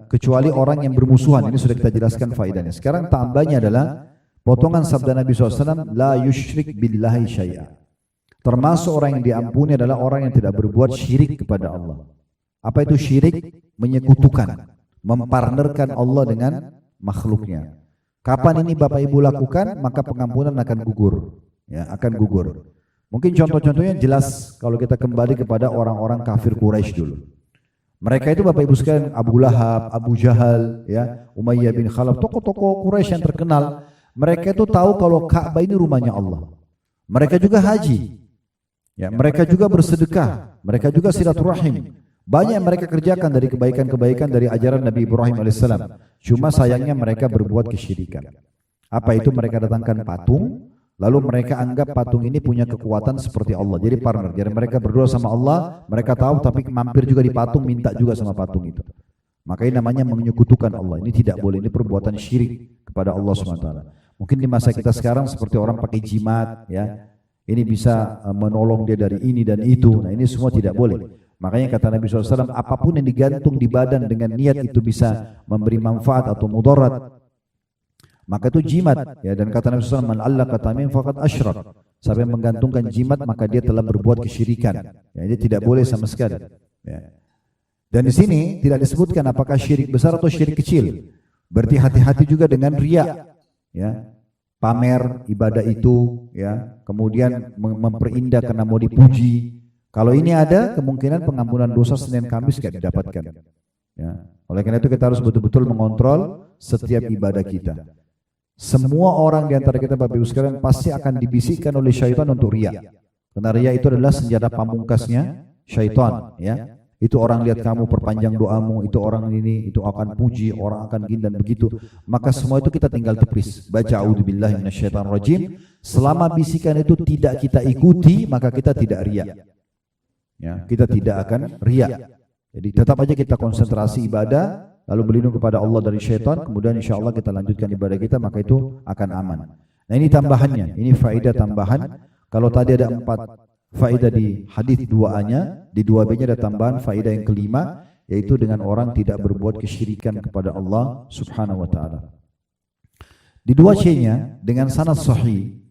kecuali orang yang bermusuhan, ini sudah kita jelaskan faedahnya. Sekarang tambahnya adalah potongan sabda Nabi SAW, la yusyrik billahi syai'a. Termasuk orang yang diampuni adalah orang yang tidak berbuat syirik kepada Allah. Apa itu syirik? Menyekutukan, mempartnerkan Allah dengan makhluknya. Kapan ini Bapak Ibu lakukan, maka pengampunan akan gugur. Ya, akan gugur. Mungkin contoh-contohnya jelas kalau kita kembali kepada orang-orang kafir Quraisy dulu. Mereka itu Bapak Ibu sekalian, Abu Lahab, Abu Jahal, ya, Umayyah bin Khalaf, tokoh-tokoh Quraisy yang terkenal. Mereka itu tahu kalau Ka'bah ini rumahnya Allah. Mereka juga haji. Ya, mereka juga bersedekah, mereka juga silaturahim. Banyak yang mereka kerjakan dari kebaikan-kebaikan dari ajaran Nabi Ibrahim alaihissalam. Cuma sayangnya mereka berbuat kesyirikan. Apa itu? Mereka datangkan patung, lalu mereka anggap patung ini punya kekuatan seperti Allah. Jadi partner. Jadi mereka berdoa sama Allah, mereka tahu tapi mampir juga di patung, minta juga sama patung itu. Makanya namanya menyekutukan Allah. Ini tidak boleh, ini perbuatan syirik kepada Allah SWT. Mungkin di masa kita sekarang seperti orang pakai jimat, ya. Ini bisa menolong dia dari ini dan itu. Nah, ini semua tidak boleh. Makanya kata Nabi SAW, apapun yang digantung di badan dengan niat itu bisa memberi manfaat atau mudarat, maka itu jimat. Ya, dan kata Nabi SAW, man allaka tamim faqad asyrak. Siapa yang menggantungkan jimat maka dia telah berbuat kesyirikan. Ya, dia tidak boleh sama sekali. Ya. Dan di sini tidak disebutkan apakah syirik besar atau syirik kecil. Berarti hati-hati juga dengan riya. Ya. Pamer ibadah itu, ya, kemudian memperindah karena mau dipuji. Kalau ini ada, kemungkinan pengampunan dosa Senin Kamis tidak didapatkan. Ya. Oleh karena itu kita harus betul-betul mengontrol setiap ibadah kita. Semua orang di antara kita Bapak Ibu sekalian pasti akan dibisikkan oleh syaitan untuk riya. Karena riya itu adalah senjata pamungkasnya syaitan. Ya. Itu orang lihat kamu perpanjang doamu, itu orang ini, itu akan puji, orang akan gini dan begitu. Maka semua itu kita tinggal tepis. Baca a'udzubillahi minasyaitonirrajim. Selama bisikan itu tidak kita ikuti, maka kita tidak riya. Ya, kita tidak akan riya. Jadi tetap aja kita konsentrasi ibadah, lalu berlindung kepada Allah dari syaitan, kemudian insya Allah kita lanjutkan ibadah kita, maka itu akan aman. Nah, ini tambahannya, ini faedah tambahan. Kalau tadi ada 4 faedah di hadis 2A-nya, di 2B-nya ada tambahan faedah yang kelima, yaitu dengan orang tidak berbuat kesyirikan kepada Allah Subhanahu wa taala. Di 2C-nya dengan sanad sahih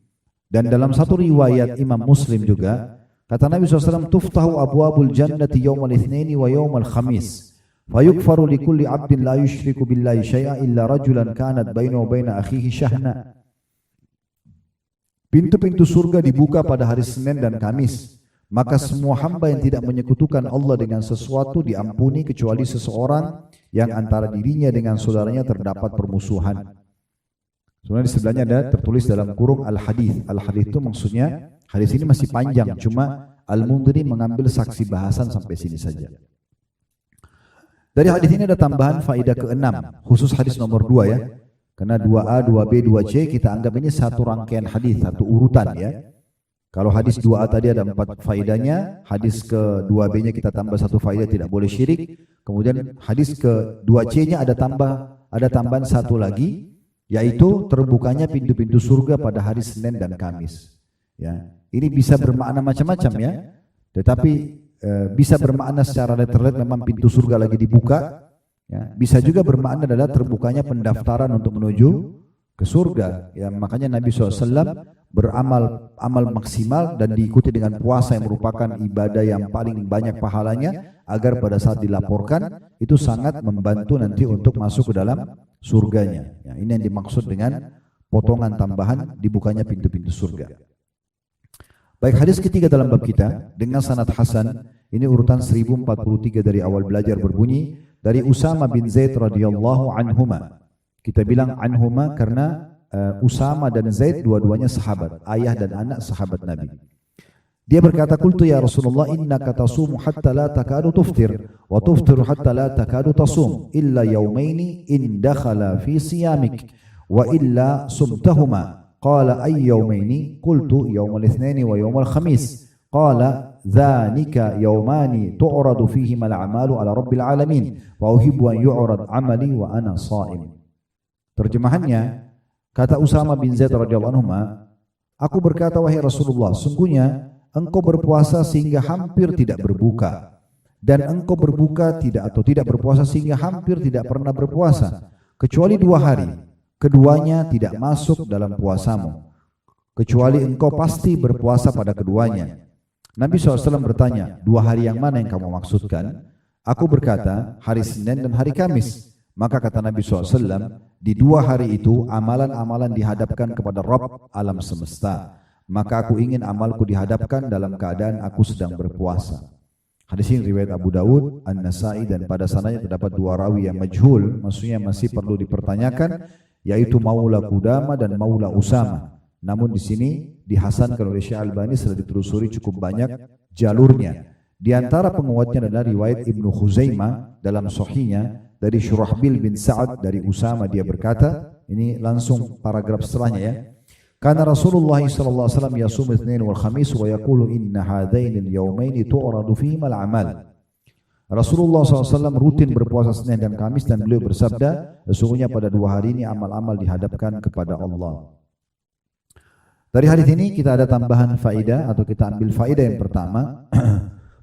dan dalam satu riwayat Imam Muslim juga, kata Nabi SAW, tuftahu abwabul jannati yawmal itsnaini wa yawmal khamis fayukfaru likulli abdin la yusyriku billahi syai'a illa rajulan kanat bainahu wa baina akhihi syahna. Pintu-pintu surga dibuka pada hari Senin dan Kamis, maka semua hamba yang tidak menyekutukan Allah dengan sesuatu diampuni kecuali seseorang yang antara dirinya dengan saudaranya terdapat permusuhan. Sebenarnya di sebelahnya ada tertulis dalam kurung al-hadis. Al-hadis itu maksudnya hadis ini masih panjang, cuma Al-Mundhiri mengambil saksi bahasan sampai sini saja. Dari hadis ini ada tambahan faedah ke-6, khusus hadis nomor 2 ya. Karena 2A, 2B, 2C kita anggap ini satu rangkaian hadis, satu urutan ya. Kalau hadis 2A tadi ada 4 faedahnya, hadis ke-2B-nya kita tambah 1 faedah tidak boleh syirik. Kemudian hadis ke-2C-nya ada tambahan 1 lagi, yaitu terbukanya pintu-pintu surga pada hari Senin dan Kamis. Ya, ini bisa bermakna macam-macam ya. Tetapi bisa bermakna secara literal memang pintu surga lagi dibuka. Ya, bisa juga bermakna adalah terbukanya pendaftaran untuk menuju ke surga. Ya, makanya Nabi SAW beramal maksimal dan diikuti dengan puasa yang merupakan ibadah yang paling banyak pahalanya, agar pada saat dilaporkan itu sangat membantu nanti untuk masuk ke dalam surganya. Ya, ini yang dimaksud dengan potongan tambahan dibukanya pintu-pintu surga. Baik, hadis ketiga dalam bab kita dengan sanad hasan, ini urutan 1043 dari awal belajar berbunyi dari Usama bin Zaid radhiyallahu anhuma. Kita bilang anhuma karena Usama dan Zaid dua-duanya sahabat, ayah dan anak sahabat Nabi. Dia berkata, "Qultu ya Rasulullah, innaka tasumu hatta la takadu tuftir wa tuftiru hatta la takadu tasum illa yawmaini in dakhala fi siyamik wa illa sumtahuma." Qala ay yawmaini? Qultu yawmal itsnaini wa yawmal khamis. Qala dzanika yawmani tu'radu fihima al-a'malu ala rabbil alamin wa uhibbu an yu'rad 'amali wa ana sha'im. Terjemahannya, kata Usama bin Zaid radhiyallahu anhu, aku berkata, wahai Rasulullah, sungguhnya engkau berpuasa sehingga hampir tidak berbuka, dan engkau berbuka tidak berpuasa sehingga hampir tidak pernah berpuasa, kecuali 2 hari. Keduanya tidak masuk dalam puasamu, kecuali engkau pasti berpuasa pada keduanya. Nabi SAW bertanya, 2 hari yang mana yang kamu maksudkan? Aku berkata, hari Senin dan hari Kamis. Maka kata Nabi SAW, di 2 hari itu amalan-amalan dihadapkan kepada Rabb alam semesta. Maka aku ingin amalku dihadapkan dalam keadaan aku sedang berpuasa. Hadis ini riwayat Abu Dawud, An-Nasai, dan pada sananya terdapat 2 rawi yang majhul, maksudnya masih perlu dipertanyakan, yaitu Maula Qudama dan Maula Usama. Namun di sini dihasankan oleh Syekh Albani setelah ditelusuri cukup banyak jalurnya. Di antara penguatnya adalah riwayat Ibnu Khuzaimah dalam sahihnya dari Syurahbil bin Sa'ad dari Usama, dia berkata, ini langsung paragraf setelahnya ya. Karena Rasulullah sallallahu alaihi wasallam yasum Itsnain wal Khamis wa yaqulu inna hadainil yawmaini tu'radu fihima al-a'mal. Rasulullah SAW rutin berpuasa Senin dan Kamis dan beliau bersabda, sesungguhnya pada 2 hari ini amal-amal dihadapkan kepada Allah. Dari hadis ini kita ada tambahan faedah atau kita ambil faedah yang pertama,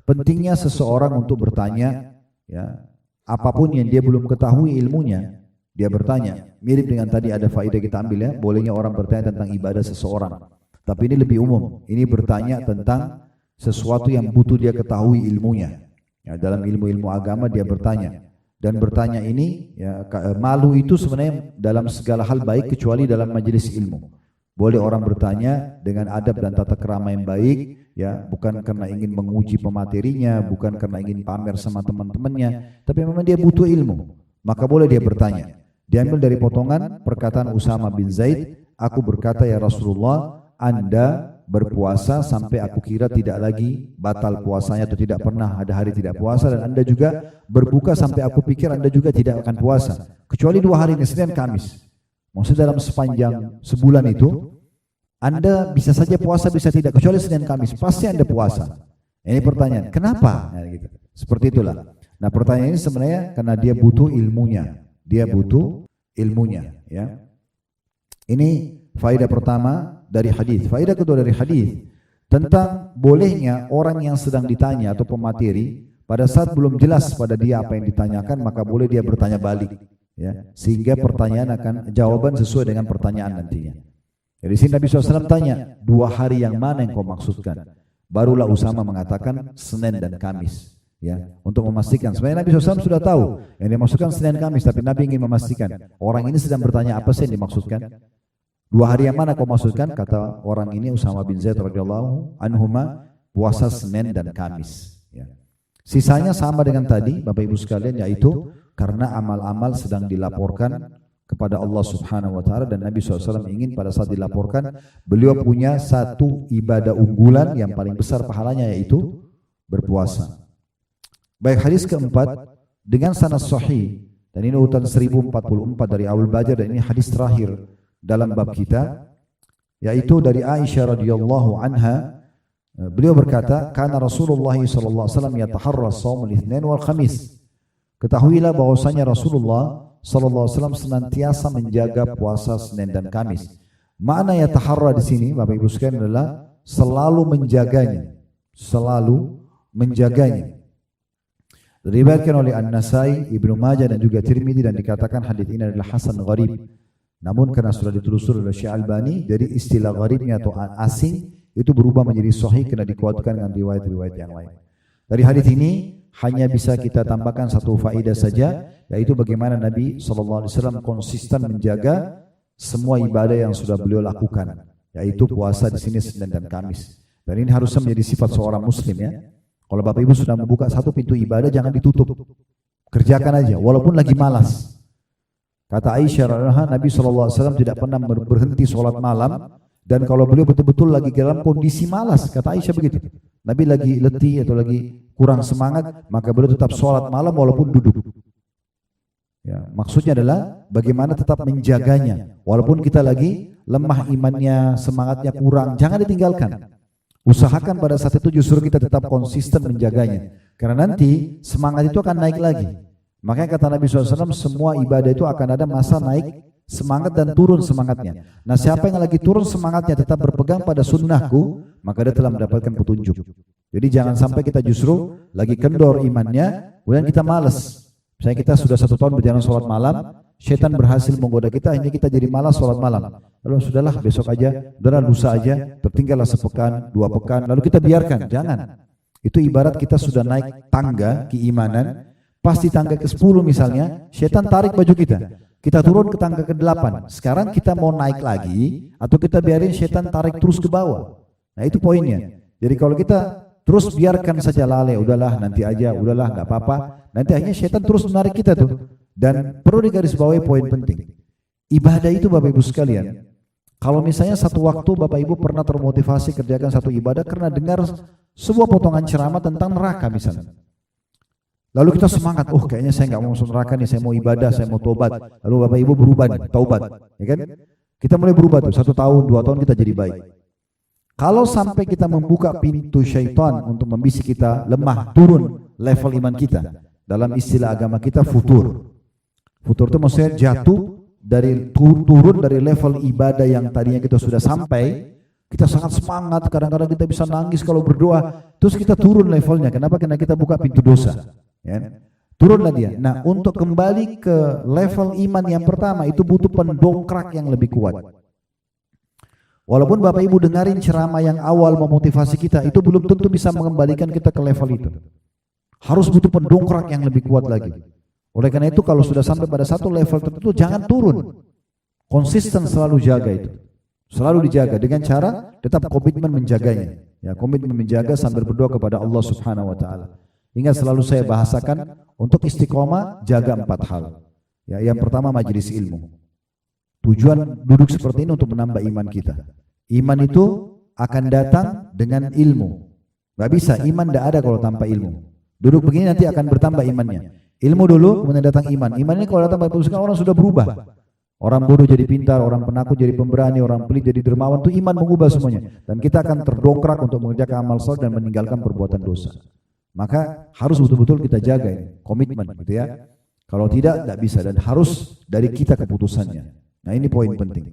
pentingnya seseorang untuk bertanya, ya, apapun yang dia belum ketahui ilmunya, dia bertanya. Mirip dengan tadi ada faedah kita ambil ya, bolehnya orang bertanya tentang ibadah seseorang. Tapi ini lebih umum, ini bertanya tentang sesuatu yang butuh dia ketahui ilmunya. Ya, dalam ilmu-ilmu agama dia bertanya, dan bertanya ini ya, malu itu sebenarnya dalam segala hal baik kecuali dalam majelis ilmu. Boleh orang bertanya dengan adab dan tata krama yang baik, ya, bukan karena ingin menguji pematerinya, bukan karena ingin pamer sama teman-temannya, tapi memang dia butuh ilmu, maka boleh dia bertanya. Diambil dari potongan perkataan Usama bin Zaid, aku berkata ya Rasulullah, Anda berpuasa sampai aku kira tidak lagi batal puasanya atau tidak pernah ada hari tidak puasa, dan Anda juga berbuka sampai aku pikir Anda juga tidak akan puasa kecuali 2 hari ini, Senin Kamis. Maksudnya dalam sepanjang sebulan itu Anda bisa saja puasa bisa tidak, kecuali Senin Kamis pasti Anda puasa. Ini pertanyaan, kenapa? Nah, gitu. Seperti itulah. Nah, pertanyaan ini sebenarnya karena dia butuh ilmunya. Dia butuh ilmunya, ya. Ini faedah pertama dari hadis. Faedah kedua dari hadis tentang bolehnya orang yang sedang ditanya atau pemateri pada saat belum jelas pada dia apa yang ditanyakan, maka boleh dia bertanya balik, ya, sehingga pertanyaan akan jawaban sesuai dengan pertanyaan nantinya. Jadi sini Nabi SAW tanya, 2 hari yang mana yang kau maksudkan? Barulah Usama mengatakan Senin dan Kamis. Ya, untuk memastikan. Sebenarnya Nabi SAW sudah tahu yang dimaksudkan Senin Kamis, tapi Nabi ingin memastikan orang ini sedang bertanya apa sih yang dimaksudkan. 2 hari yang mana kau maksudkan? Kata orang ini Usama bin Zaid radhiyallahu anhuma, puasa Senin dan Kamis. Ya. Sisanya sama dengan tadi, Bapak Ibu sekalian, yaitu karena amal-amal sedang dilaporkan kepada Allah Subhanahu wa taala, dan Nabi SAW ingin pada saat dilaporkan beliau punya satu ibadah unggulan yang paling besar pahalanya, yaitu berpuasa. Baik, hadis keempat dengan sanad sahih, dan ini urutan 1044 dari awal belajar, dan ini hadis terakhir dalam bab kita, yaitu dari Aisyah radhiyallahu anha. Beliau berkata, "Kana Rasulullah sallallahu alaihi wasallam yataharra shaum al-Itsnain wal Khamis." Ketahuilah bahwasanya Rasulullah sallallahu alaihi wasallam senantiasa menjaga puasa Senin dan Kamis. Makna yataharra di sini Bapak Ibu sekalian adalah selalu menjaganya, selalu menjaganya. Diriwayatkan oleh An-Nasai, Ibnu Majah dan juga Tirmidzi, dan dikatakan hadis ini adalah hasan gharib. Namun karena sudah ditelusuri oleh Syekh Albani, jadi istilah gharibnya atau asing itu berubah menjadi sahih karena dikuatkan dengan riwayat-riwayat yang lain. Dari hadis ini hanya bisa kita tambahkan satu faedah saja, yaitu bagaimana Nabi SAW konsisten menjaga semua ibadah yang sudah beliau lakukan, yaitu puasa di sini Senin dan Kamis. Dan ini harusnya menjadi sifat seorang muslim ya. Kalau Bapak Ibu sudah membuka satu pintu ibadah, jangan ditutup. Kerjakan aja, walaupun lagi malas. Kata Aisyah radhiyallahu anha, Nabi SAW tidak pernah berhenti sholat malam. Dan kalau beliau betul-betul lagi dalam kondisi malas, kata Aisyah begitu. Nabi lagi letih atau lagi kurang semangat, maka beliau tetap sholat malam walaupun duduk. Ya, maksudnya adalah bagaimana tetap menjaganya. Walaupun kita lagi lemah imannya, semangatnya kurang, jangan ditinggalkan. Usahakan pada saat itu justru kita tetap konsisten menjaganya. Karena nanti semangat itu akan naik lagi. Makanya kata Nabi SAW, semua ibadah itu akan ada masa naik semangat dan turun semangatnya. Nah, siapa yang lagi turun semangatnya tetap berpegang pada sunnahku, maka dia telah mendapatkan petunjuk. Jadi jangan sampai kita justru lagi kendor imannya, kemudian kita malas. Misalnya kita sudah 1 tahun berjalan sholat malam, syaitan berhasil menggoda kita, hingga kita jadi malas sholat malam. Lalu sudahlah besok aja, udahlah lusa aja, tertinggallah sepekan, 2 pekan, lalu kita biarkan. Jangan. Itu ibarat kita sudah naik tangga keimanan, pas di tangga ke-10 misalnya, syaitan tarik baju kita. Kita turun ke tangga ke-8. Sekarang kita mau naik lagi, atau kita biarin syaitan tarik terus ke bawah. Nah itu poinnya. Jadi kalau kita terus biarkan saja lalai, udahlah nanti aja, udahlah nggak apa-apa, nanti akhirnya syaitan terus menarik kita tuh. Dan perlu digarisbawahi poin penting. Ibadah itu Bapak Ibu sekalian, kalau misalnya satu waktu Bapak Ibu pernah termotivasi kerjakan satu ibadah karena dengar sebuah potongan ceramah tentang neraka misalnya. Lalu kita semangat, oh kayaknya saya nggak mau masuk neraka nih, saya mau ibadah, saya mau tobat. Lalu Bapak Ibu berubah nih, taubat, ya kan? Kita mulai berubah tuh, 1 tahun, 2 tahun kita jadi baik. Kalau sampai kita membuka pintu syaitan untuk membisik kita lemah, turun level iman kita, dalam istilah agama kita futur. Futur itu maksudnya jatuh dari turun dari level ibadah yang tadinya kita sudah sampai. Kita sangat semangat, kadang-kadang kita bisa nangis kalau berdoa, terus kita turun levelnya. Kenapa? Karena kita buka pintu dosa. Ya. Turunlah dia. Nah, untuk kembali ke level iman yang pertama itu butuh pendongkrak yang lebih kuat. Walaupun Bapak Ibu dengarin ceramah yang awal memotivasi kita, itu belum tentu bisa mengembalikan kita ke level itu. Harus butuh pendongkrak yang lebih kuat lagi. Oleh karena itu kalau sudah sampai pada satu level tertentu, jangan turun. Konsisten selalu jaga itu. Selalu dijaga dengan cara tetap komitmen menjaganya. Ya, komitmen menjaga sambil berdoa kepada Allah Subhanahu wa taala. Ingat selalu saya bahasakan untuk istiqomah jaga 4 hal. Ya, yang pertama majelis ilmu. Tujuan duduk seperti ini untuk menambah iman kita. Iman itu akan datang dengan ilmu. Gak bisa, iman tidak ada kalau tanpa ilmu. Duduk begini nanti akan bertambah imannya. Ilmu dulu, kemudian datang iman. Iman ini kalau datang pada orang sudah berubah. Orang bodoh jadi pintar, orang penakut jadi pemberani, orang pelit jadi dermawan. Itu iman mengubah semuanya. Dan kita akan terdongkrak untuk mengerjakan amal saleh dan meninggalkan perbuatan dosa. Maka harus betul-betul kita jaga ini, komitmen gitu ya. Kalau tidak bisa dan harus dari kita keputusannya. Nah ini poin penting.